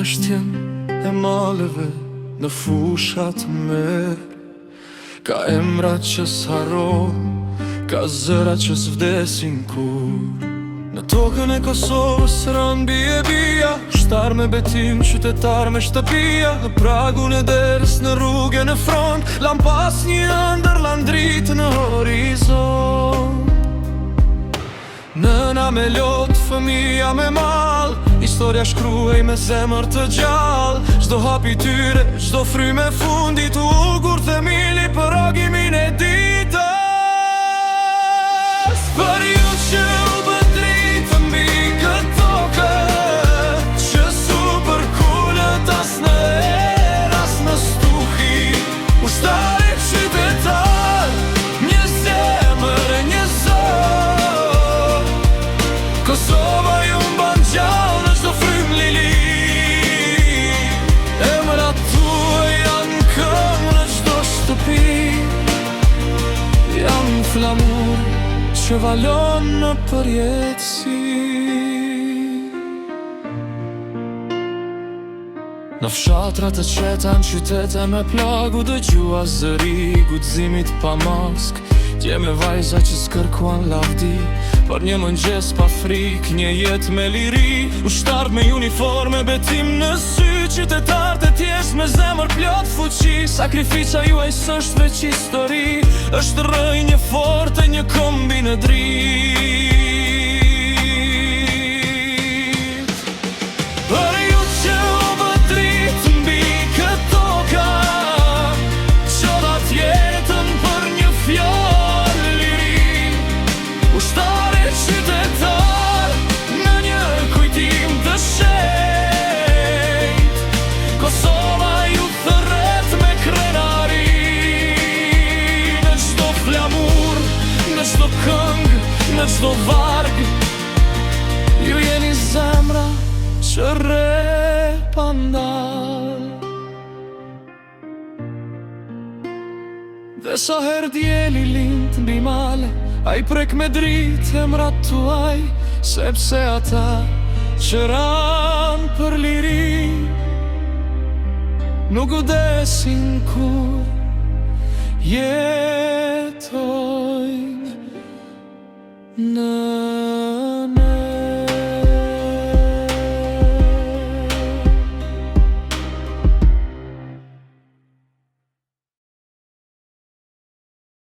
shtjen e maleve në fushat me. Ka emrat që s'haro, ka zëra që s'vdesin kur. Në tokën e Kosovës rën bie bia, shtar me betim, qytetar me shtëpia. Në pragun e derës, në rrugën e front, lampas një ëndër landrit në horizont. Nëna me lot, fëmija me mal, historia shkruaj me zemër të gjall. Çdo hap i tyre, çdo frymë e fundit, ugur themili për agimin e ditës. Për ju që u bëdrit mbi këtë tokë, që su përkullët as në erë, as në stuhi. Ushtarit qytetar, një zemër e një zor. Kosova ju mban gjallë në çdo frymë lili. Emrat tuaj janë këmbë në çdo shtëpi. Janë flamur që valon në përjetësi. Në fshatrat e qeta, në qytete me plagu, dëgjua zëri guximit pa mask. Dje me vajza që s'kërkuan lavdi, për një mëngjes pa frik, një jet me liri. Ushtart me uniforme, betim në sy, qytetart e thjesht me zemër plot fuqi. Sakrifica juaj s'është veç histori, është rrënje forte, një kombi në dritë. Për ju që u bëdrit mbi këtë toka, qodat jetën për një fjallë liri. Ushtarit qytetar në një kujtim të shenjtë. Kosova ju thërret me krenari. Në çdo flamur, në çdo këngë, në çdo varg, ju jeni zemra që rre pandal. Dhe sa her djeli lind mbi male, a I prek me dritë emrat tuaj, sepse ata që ran për liri nuk vdesin kur.